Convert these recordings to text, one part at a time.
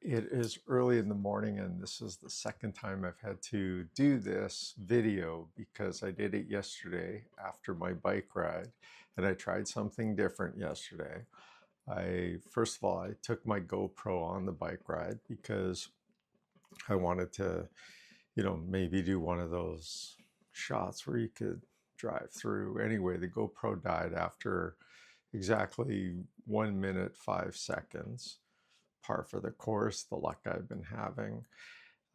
It is early in the morning, and this is the second time I've had to do this video because I did it yesterday after my bike ride, and I tried something different yesterday. First of all, I took my GoPro on the bike ride because I wanted to, maybe do one of those shots where you could drive through. Anyway, the GoPro died after exactly 1 minute, 5 seconds. Par for the course, the luck I've been having.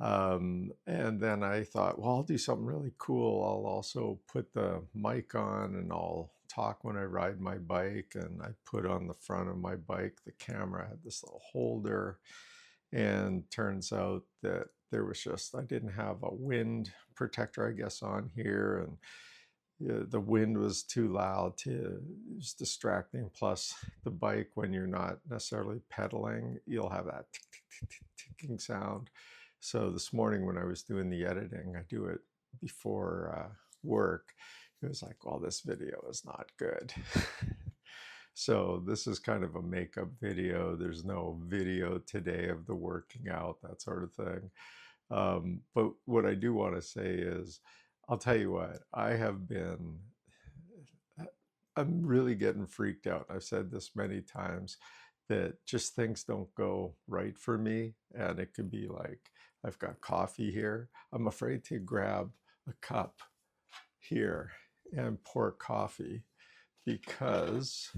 And then I thought, well, I'll do something really cool. I'll also put the mic on and I'll talk when I ride my bike. And I put on the front of my bike, the camera had this little holder. And turns out that I didn't have a wind protector, I guess, on here. And the wind was too loud it was distracting. Plus the bike, when you're not necessarily pedaling, you'll have that ticking sound. So this morning when I was doing the editing, I do it before work, it was like, well, this video is not good. So this is kind of a makeup video. There's no video today of the working out, that sort of thing. But what I do want to say is, I'll tell you what, I'm really getting freaked out. I've said this many times that just things don't go right for me. And it could be like, I've got coffee here. I'm afraid to grab a cup here and pour coffee because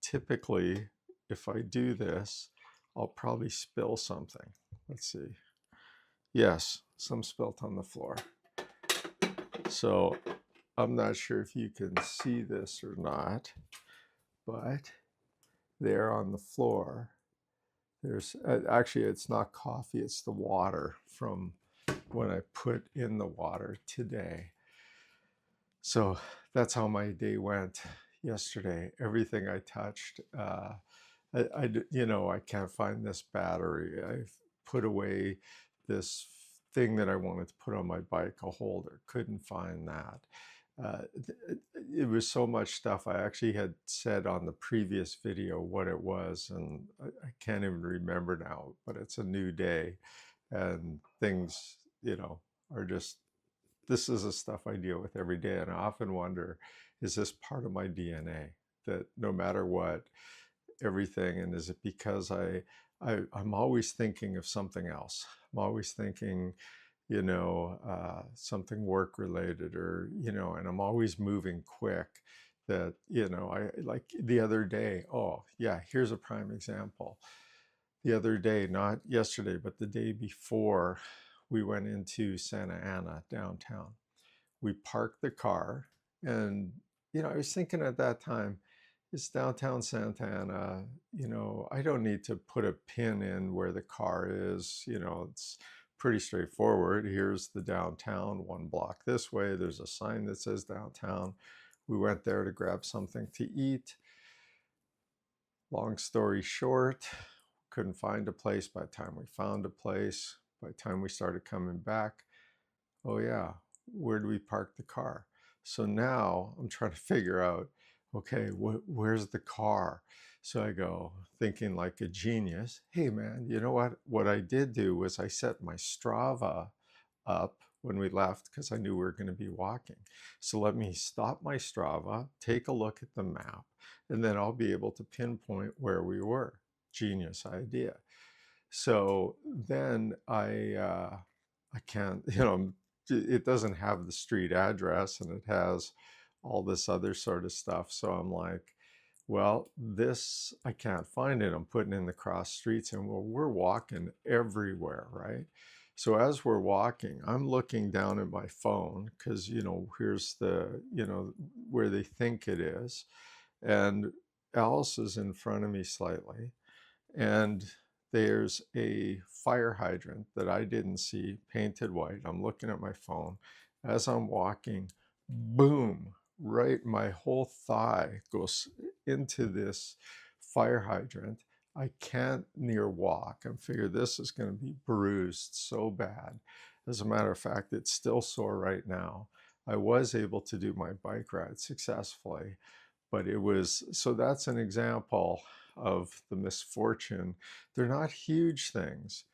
typically if I do this, I'll probably spill something. Let's see. Yes, some spilt on the floor. So I'm not sure if you can see this or not, but there on the floor, there's actually, it's not coffee, it's the water from when I put in the water today. So that's how my day went yesterday. Everything I touched, I can't find this battery. I've put away this thing that I wanted to put on my bike, a holder, couldn't find that. It was so much stuff. I actually had said on the previous video what it was, and I can't even remember now, but it's a new day and things, are just, this is the stuff I deal with every day. And I often wonder, is this part of my DNA that no matter what, everything, and is it because I'm always thinking of something else. I'm always thinking, something work related, or, and I'm always moving quick that, I like the other day. Oh yeah, here's a prime example. The other day, not yesterday, but the day before, we went into Santa Ana downtown. We parked the car, and, I was thinking at that time, it's downtown Santa Ana, I don't need to put a pin in where the car is, it's pretty straightforward. Here's the downtown, 1 block this way. There's a sign that says downtown. We went there to grab something to eat. Long story short, couldn't find a place. By the time we found a place, by the time we started coming back, oh yeah, where do we park the car? So now I'm trying to figure out, okay, where's the car? So I go, thinking like a genius, hey man, you know what? What I did do was I set my Strava up when we left because I knew we were going to be walking. So let me stop my Strava, take a look at the map, and then I'll be able to pinpoint where we were. Genius idea. So then I can't, it doesn't have the street address, and it has all this other sort of stuff. So I'm like, well, this, I can't find it. I'm putting in the cross streets, and we're walking everywhere, right? So as we're walking, I'm looking down at my phone because, here's the, where they think it is. And Alice is in front of me slightly. And there's a fire hydrant that I didn't see, painted white. I'm looking at my phone. As I'm walking, boom, right, my whole thigh goes into this fire hydrant. I can't near walk. I figure this is going to be bruised so bad. As a matter of fact, it's still sore right now. I was able to do my bike ride successfully, but it was, so that's an example of the misfortune. They're not huge things,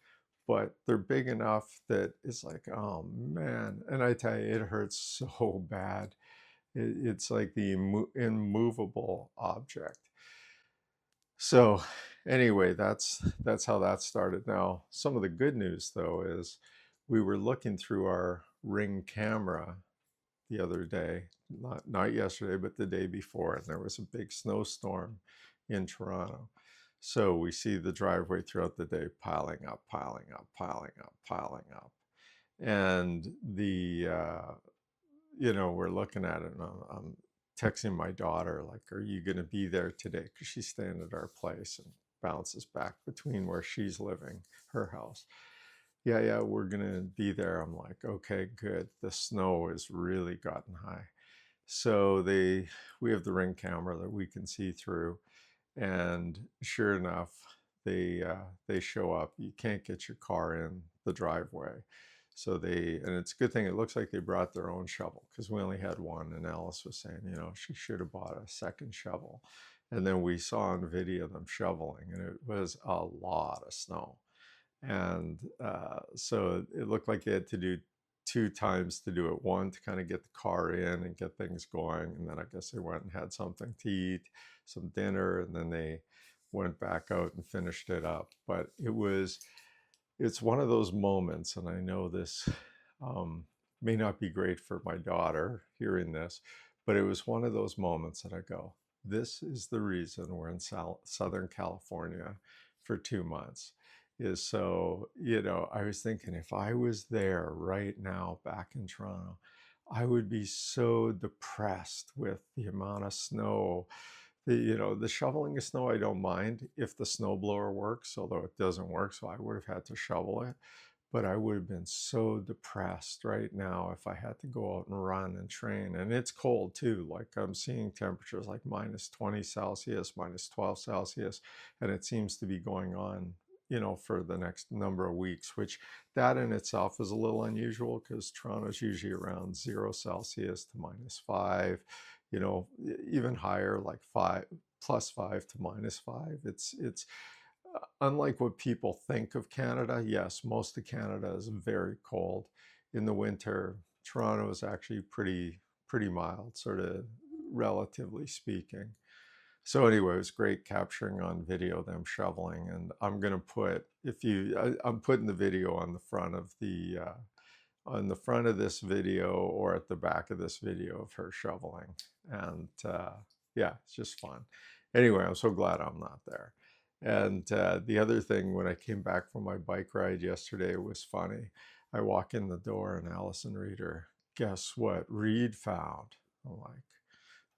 but they're big enough that it's like, oh man. And I tell you, it hurts so bad. It's like the immovable object. So anyway, that's how that started. Now, some of the good news though is we were looking through our Ring camera the other day, not yesterday, but the day before, and there was a big snowstorm in Toronto. So we see the driveway throughout the day piling up, piling up, piling up, piling up. And we're looking at it, and I'm texting my daughter, like, are you going to be there today? Because she's staying at our place and bounces back between where she's living, her house. Yeah, we're going to be there. I'm like, okay, good. The snow has really gotten high. So we have the Ring camera that we can see through, and sure enough, they show up. You can't get your car in the driveway. So and it's a good thing it looks like they brought their own shovel, because we only had one, and Alice was saying, she should have bought a second shovel. And then we saw on video them shoveling, and it was a lot of snow. And so it looked like they had to do 2 times to do it. One to kind of get the car in and get things going, and then I guess they went and had something to eat, some dinner, and then they went back out and finished it up. But it's one of those moments, and I know this may not be great for my daughter hearing this, but it was one of those moments that I go, this is the reason we're in Southern California for 2 months. Is so, I was thinking, if I was there right now back in Toronto, I would be so depressed with the amount of snow. The shoveling of snow, I don't mind if the snowblower works, although it doesn't work, so I would have had to shovel it. But I would have been so depressed right now if I had to go out and run and train. And it's cold too. Like, I'm seeing temperatures like -20 Celsius, -12 Celsius, and it seems to be going on, for the next number of weeks, which that in itself is a little unusual, because Toronto's usually around 0 Celsius to -5, even higher, like +5 to -5. It's unlike what people think of Canada. Yes, most of Canada is very cold. In the winter, Toronto is actually pretty mild, sort of relatively speaking. So anyway, it was great capturing on video them shoveling, and I'm gonna put I'm putting the video on the front of this video, or at the back of this video, of her shoveling, and yeah, it's just fun. Anyway, I'm so glad I'm not there. And the other thing, when I came back from my bike ride yesterday, it was funny. I walk in the door, and Allison Reeder, guess what Reed found? I'm like,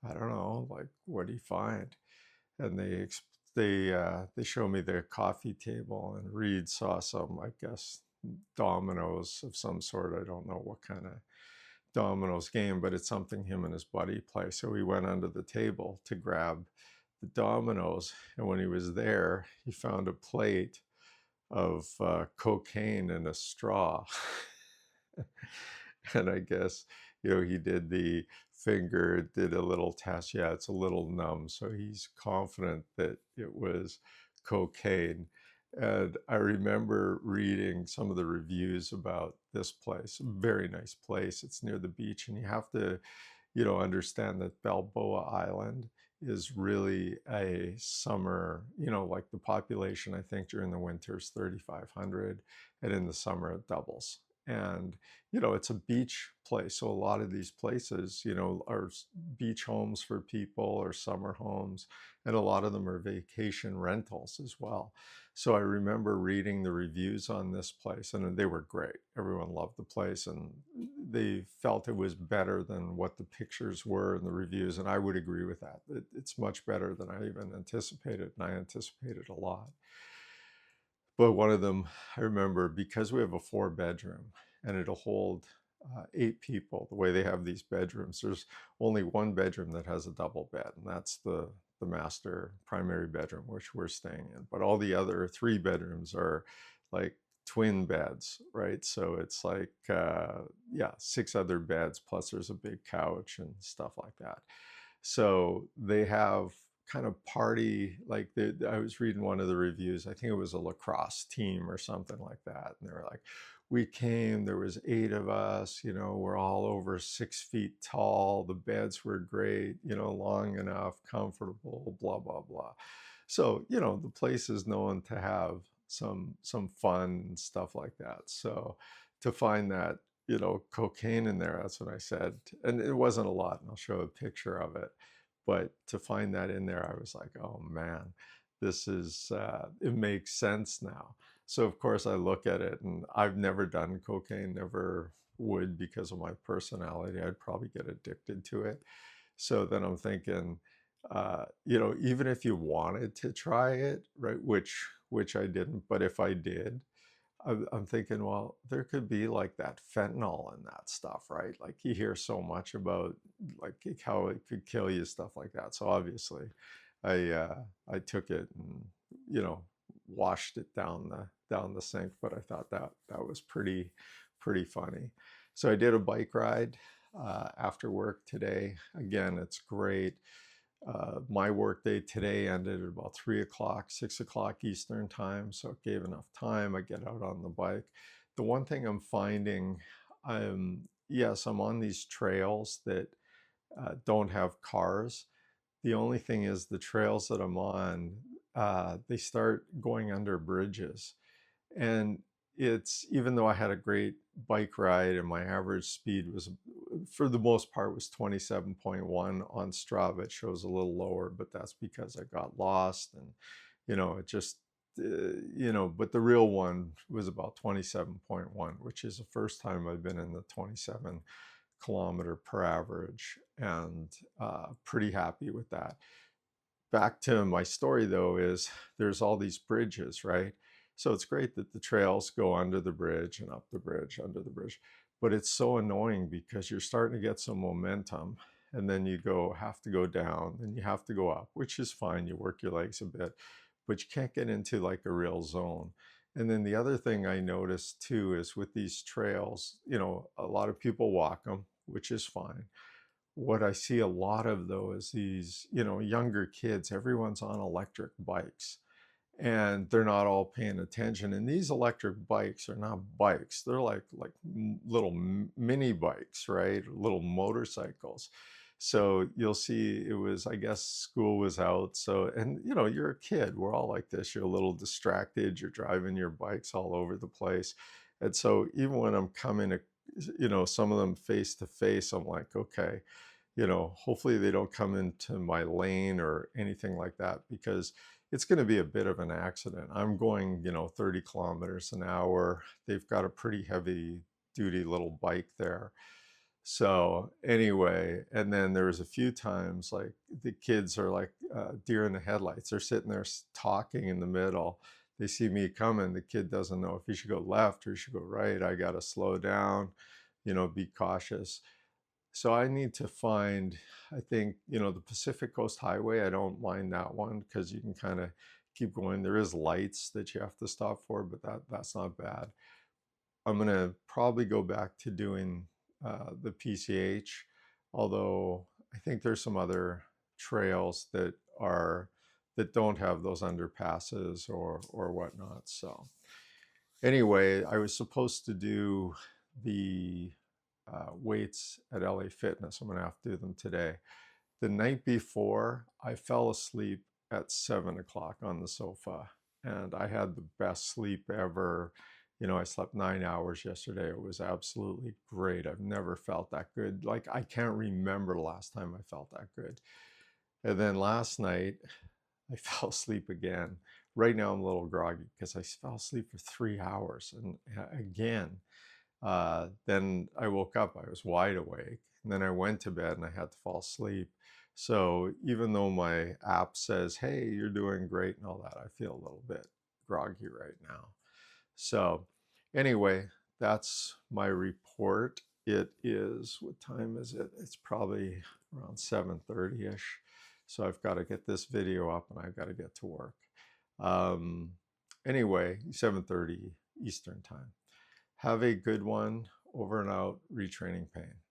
I don't know, like, what do you find? And they show me their coffee table, and Reed saw some, I guess, dominoes of some sort. I don't know what kind of dominoes game, but it's something him and his buddy play. So he went under the table to grab the dominoes, and when he was there, he found a plate of cocaine in a straw. And I guess, he did the finger, did a little test. Yeah, it's a little numb. So he's confident that it was cocaine. And I remember reading some of the reviews about this place. Very nice place. It's near the beach, and you have to, understand that Balboa Island is really a summer, like, the population, I think, during the winter is 3,500, and in the summer it doubles. And, it's a beach place. So a lot of these places, are beach homes for people, or summer homes, and a lot of them are vacation rentals as well. So I remember reading the reviews on this place, and they were great. Everyone loved the place, and they felt it was better than what the pictures were in the reviews. And I would agree with that. It's much better than I even anticipated, and I anticipated a lot. But one of them, I remember, because we have a 4-bedroom, and it'll hold 8 people. The way they have these bedrooms, there's only one bedroom that has a double bed, and that's the master primary bedroom, which we're staying in. But all the other 3 bedrooms are like twin beds, right? So it's like, 6 other beds, plus there's a big couch and stuff like that. So they have kind of party, like I was reading one of the reviews, I think it was a lacrosse team or something like that, and they were like, we came, there was 8 of us, you know, we're all over 6 feet tall, the beds were great, you know, long enough, comfortable, blah blah blah. So, you know, the place is known to have some fun and stuff like that. So to find that, you know, cocaine in there, that's what I said. And it wasn't a lot, and I'll show a picture of it. But to find that in there, I was like, oh man, this is, it makes sense now. So of course I look at it, and I've never done cocaine, never would because of my personality. I'd probably get addicted to it. So then I'm thinking, you know, even if you wanted to try it, right, which I didn't, but if I did, I'm thinking, well, there could be like that fentanyl and that stuff, right? Like you hear so much about like how it could kill you, stuff like that. So obviously, I took it and, you know, washed it down the sink. But I thought that was pretty funny. So I did a bike ride after work today. Again, it's great. My workday today ended at about 3 o'clock, 6 o'clock Eastern time, so it gave enough time. I get out on the bike. The one thing I'm finding, yes, I'm on these trails that don't have cars. The only thing is the trails that I'm on, they start going under bridges. And it's, even though I had a great bike ride and my average speed was, for the most part, was 27.1 on Strava. It shows a little lower, but that's because I got lost, and, you know, it just, you know, but the real one was about 27.1, which is the first time I've been in the 27 kilometer per average, and pretty happy with that. Back to my story though, is there's all these bridges, right? So it's great that the trails go under the bridge and up the bridge, under the bridge, but it's so annoying because you're starting to get some momentum, and then you have to go down, then you have to go up, which is fine. You work your legs a bit, but you can't get into like a real zone. And then the other thing I noticed too is with these trails, you know, a lot of people walk them, which is fine. What I see a lot of though is these, you know, younger kids, everyone's on electric bikes, and they're not all paying attention. And these electric bikes are not bikes. They're like little mini bikes, right? Little motorcycles. So you'll see, it was, I guess school was out. So, and you know, you're a kid. We're all like this. You're a little distracted. You're driving your bikes all over the place. And so even when I'm coming, you know, some of them face to face, I'm like, okay, you know, hopefully they don't come into my lane or anything like that, because it's going to be a bit of an accident. I'm going, you know, 30 kilometers an hour. They've got a pretty heavy duty little bike there. So anyway, and then there was a few times like the kids are like deer in the headlights. They're sitting there talking in the middle. They see me coming. The kid doesn't know if he should go left or he should go right. I got to slow down, you know, be cautious. So I need to find, I think, you know, the Pacific Coast Highway. I don't mind that one because you can kind of keep going. There is lights that you have to stop for, but that's not bad. I'm going to probably go back to doing the PCH, although I think there's some other trails that don't have those underpasses or whatnot. So anyway, I was supposed to do the weights at LA Fitness. I'm going to have to do them today. The night before, I fell asleep at 7 o'clock on the sofa, and I had the best sleep ever. You know, I slept 9 hours yesterday. It was absolutely great. I've never felt that good. Like, I can't remember the last time I felt that good. And then last night, I fell asleep again. Right now, I'm a little groggy because I fell asleep for 3 hours. And again, then I woke up, I was wide awake, and then I went to bed and I had to fall asleep. So even though my app says, hey, you're doing great and all that, I feel a little bit groggy right now. So anyway, that's my report. It is, what time is it? It's probably around 7:30-ish. So I've got to get this video up and I've got to get to work. Anyway, 7:30 Eastern time. Have a good one. Over and out. Retraining Payne.